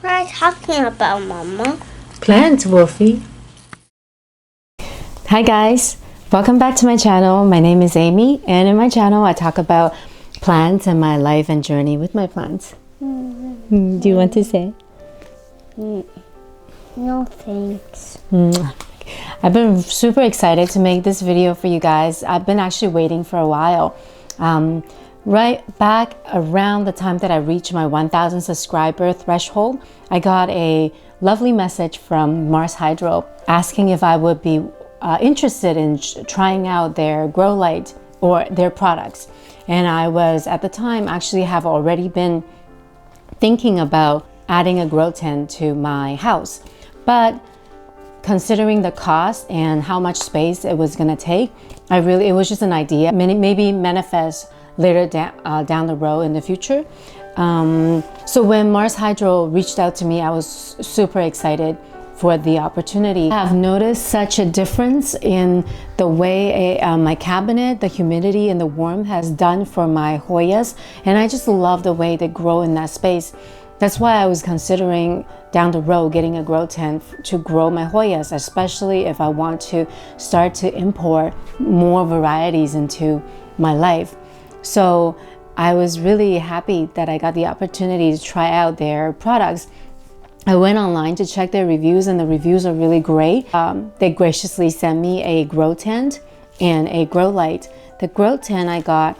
What are you talking about, Mama? Plants, Wolfie. Hi guys, welcome back to my channel. My name is Amy, and in my channel I talk about plants and my life and journey with my plants. Do you want to say? No thanks. I've been super excited to make this video for you guys. I've been actually waiting for a while. Right back around the time that I reached my 1,000 subscriber threshold, I got a lovely message from Mars Hydro asking if I would be interested in trying out their grow light or their products. And I was at the time actually have already been thinking about adding a grow tent to my house, but considering the cost and how much space it was going to take, it was just an idea, maybe manifest later down the road in the future. So when Mars Hydro reached out to me, I was super excited for the opportunity. I have noticed such a difference in the way my cabinet, the humidity and the warmth has done for my Hoyas, and I just love the way they grow in that space. That's why I was considering down the road getting a grow tent to grow my Hoyas, especially if I want to start to import more varieties into my life. So I was really happy that I got the opportunity to try out their products. I went online to check their reviews, and the reviews are really great. They graciously sent me a grow tent and a grow light. The grow tent I got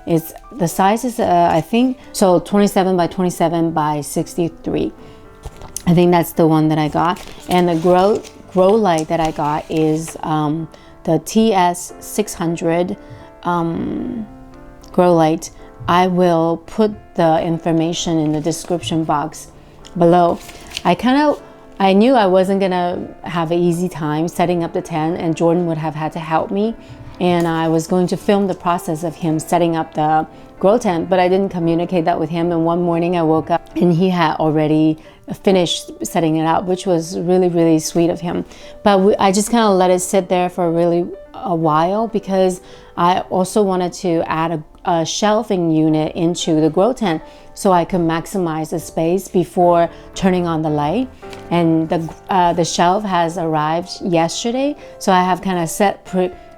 is the size is I think so 27 by 27 by 63. I think that's the one that I got. And the grow light that I got is the TS 600 grow light. I will put the information in the description box below. I knew I wasn't gonna have an easy time setting up the tent, and Jordan would have had to help me, and I was going to film the process of him setting up the grow tent, but I didn't communicate that with him. And one morning I woke up and he had already finished setting it up, which was really, really sweet of him. But I just kind of let it sit there for a while, because I also wanted to add a shelving unit into the grow tent so I could maximize the space before turning on the light. And the shelf has arrived yesterday, so I have kind of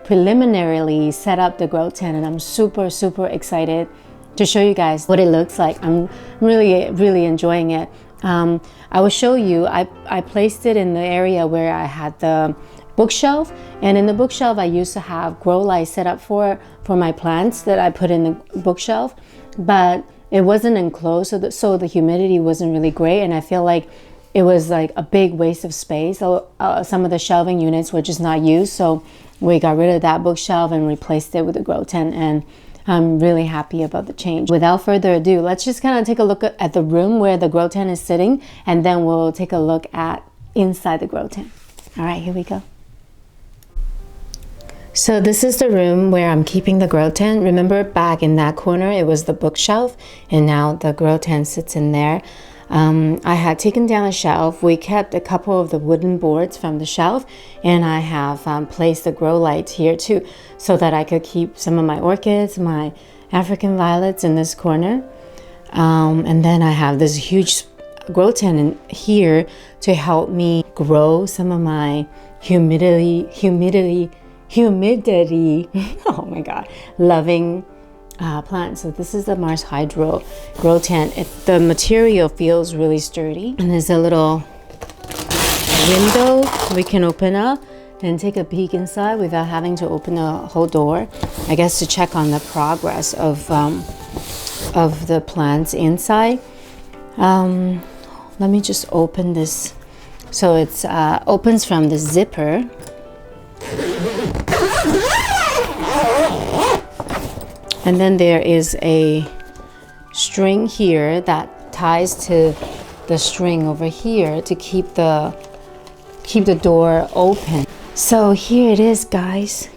preliminarily set up the grow tent, and I'm super, super excited to show you guys what it looks like. I'm really, really enjoying it. I will show you, I placed it in the area where I had the bookshelf, and in the bookshelf I used to have grow lights set up for my plants that I put in the bookshelf, but it wasn't enclosed, so the humidity wasn't really great, and I feel like it was like a big waste of space. So some of the shelving units were just not used, so we got rid of that bookshelf and replaced it with a grow tent, and I'm really happy about the change. Without further ado, let's just kind of take a look at the room where the grow tent is sitting, and then we'll take a look at inside the grow tent. All right, here we go. So this is the room where I'm keeping the grow tent. Remember back in that corner, it was the bookshelf, and now the grow tent sits in there. I had taken down a shelf. We kept a couple of the wooden boards from the shelf, and I have placed the grow light here too, so that I could keep some of my orchids, my African violets in this corner. And then I have this huge grow tent in here to help me grow some of my humidity oh my god, loving plants. So this is the Mars Hydro grow tent. The material feels really sturdy, and there's a little window we can open up and take a peek inside without having to open the whole door, I guess, to check on the progress of the plants inside. Let me just open this. So it's opens from the zipper. And then there is a string here that ties to the string over here to keep the door open. So here it is, guys.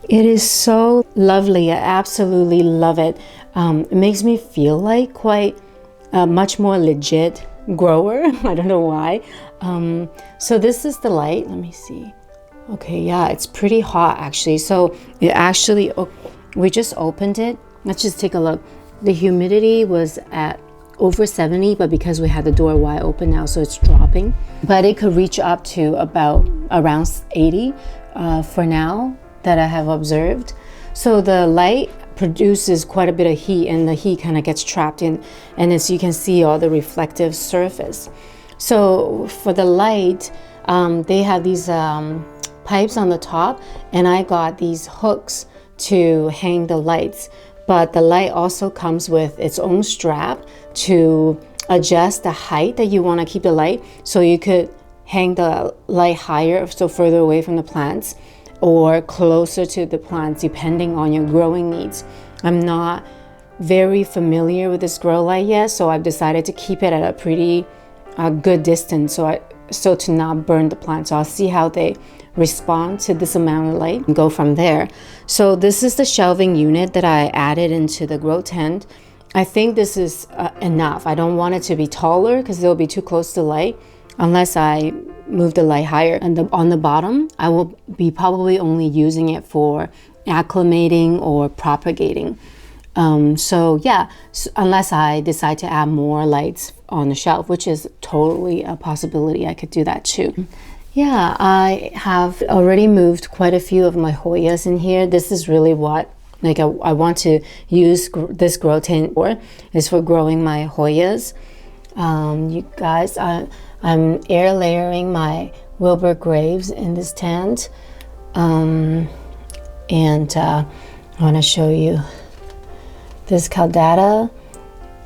It is so lovely. I absolutely love it. It makes me feel like quite a much more legit grower. I don't know why. So this is the light. Let me see. Okay, yeah, it's pretty hot actually. So it actually, we just opened it. Let's just take a look. The humidity was at over 70, but because we had the door wide open now, so it's dropping. But it could reach up to about around 80 for now that I have observed. So the light produces quite a bit of heat, and the heat kind of gets trapped in, and as you can see all the reflective surface. So for the light, they have these pipes on the top, and I got these hooks to hang the lights. But the light also comes with its own strap to adjust the height that you want to keep the light. So you could hang the light higher, so further away from the plants, or closer to the plants, depending on your growing needs. I'm not very familiar with this grow light yet, so I've decided to keep it at a pretty good distance, so to not burn the plant. So I'll see how they respond to this amount of light and go from there. So this is the shelving unit that I added into the grow tent. I think this is enough. I don't want it to be taller because it'll be too close to light unless I move the light higher. And on the bottom, I will be probably only using it for acclimating or propagating. So yeah, unless I decide to add more lights on the shelf, which is totally a possibility. I could do that too. Yeah, I have already moved quite a few of my Hoyas in here. This is really what I want to use this grow tent for, is for growing my Hoyas. You guys, I'm air layering my wilbur graves in this tent. I want to show you this caudata.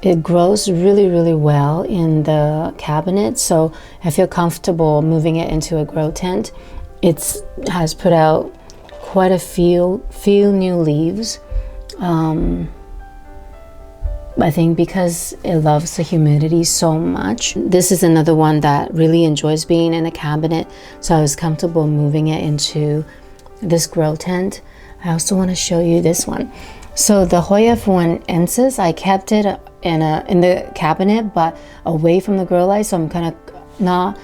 It grows really, really well in the cabinet, so I feel comfortable moving it into a grow tent. It has put out quite a few new leaves. I think because it loves the humidity so much. This is another one that really enjoys being in a cabinet, so I was comfortable moving it into this grow tent. I also want to show you this one. So the Hoya phuwuaensis, I kept it in the cabinet, but away from the grow light, so I'm kind of not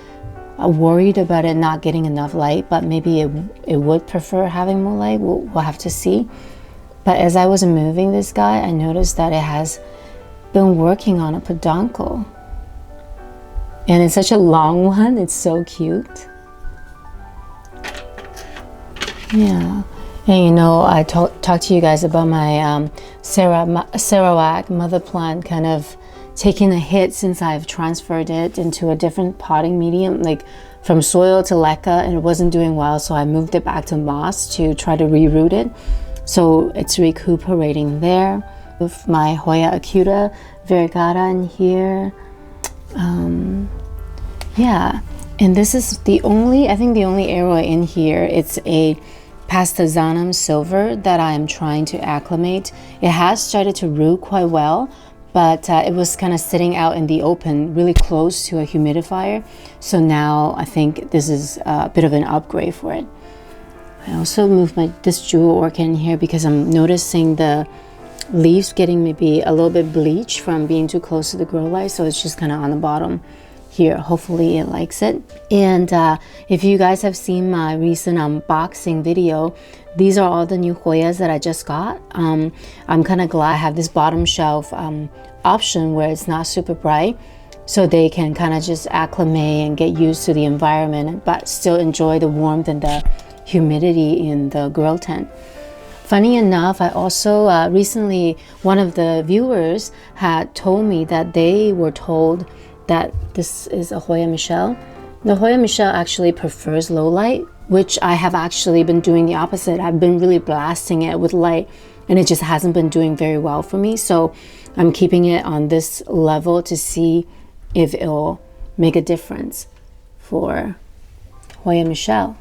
worried about it not getting enough light, but maybe it would prefer having more light. We'll have to see. But as I was moving this guy, I noticed that it has been working on a peduncle, and it's such a long one. It's so cute. Yeah. And you know, I talked to you guys about my sarawak mother plant kind of taking a hit since I've transferred it into a different potting medium, like from soil to leca, and it wasn't doing well, so I moved it back to moss to try to reroot it. So it's recuperating there. With my Hoya acuta, variegata in here. Yeah, and this is the only aroid in here. It's a pastazanum silver that I am trying to acclimate. It has started to root quite well, but it was kind of sitting out in the open, really close to a humidifier. So now I think this is a bit of an upgrade for it. I also moved this jewel orchid in here because I'm noticing the leaves getting maybe a little bit bleached from being too close to the grow light, so it's just kind of on the bottom here. Hopefully it likes it. And if you guys have seen my recent unboxing video, these are all the new Hoyas that I just got. I'm kind of glad I have this bottom shelf option where it's not super bright, so they can kind of just acclimate and get used to the environment, but still enjoy the warmth and the humidity in the grow tent. Funny enough, I also recently, one of the viewers had told me that they were told that this is a Hoya Michelle. The Hoya Michelle actually prefers low light, which I have actually been doing the opposite. I've been really blasting it with light, and it just hasn't been doing very well for me. So I'm keeping it on this level to see if it'll make a difference for Hoya Michelle.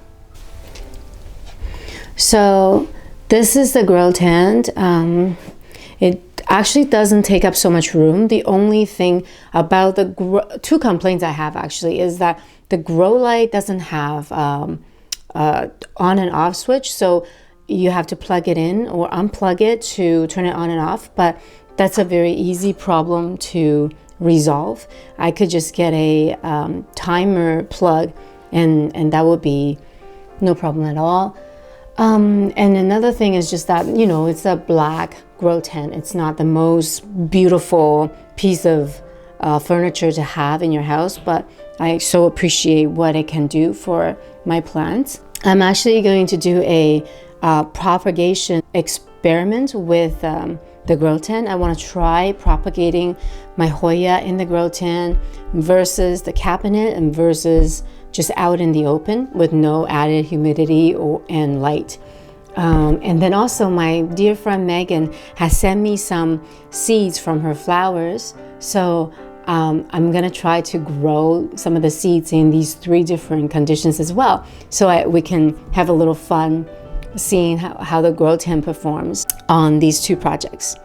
So this is the grow tent. It actually doesn't take up so much room. The only thing about the two complaints I have actually is that the grow light doesn't have on and off switch, so you have to plug it in or unplug it to turn it on and off. But that's a very easy problem to resolve. I could just get a timer plug, and that would be no problem at all. And another thing is just that, you know, it's a black grow tent. It's not the most beautiful piece of furniture to have in your house, but I so appreciate what it can do for my plants. I'm actually going to do a propagation experiment with the grow tent. I want to try propagating my Hoya in the grow tent versus the cabinet and versus just out in the open with no added humidity and light. And then also my dear friend Megan has sent me some seeds from her flowers. So I'm gonna try to grow some of the seeds in these 3 different conditions as well. So we can have a little fun seeing how the grow tent performs on these 2 projects.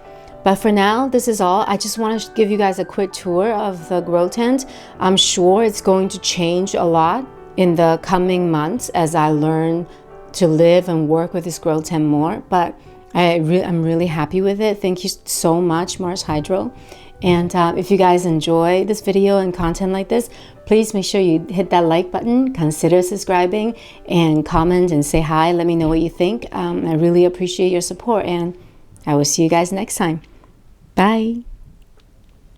But for now, this is all. I just want to give you guys a quick tour of the grow tent. I'm sure it's going to change a lot in the coming months as I learn to live and work with this grow tent more, but I'm really happy with it. Thank you so much, Mars Hydro. And if you guys enjoy this video and content like this, please make sure you hit that like button, consider subscribing, and comment and say hi. Let me know what you think. I really appreciate your support, and I will see you guys next time. Bye.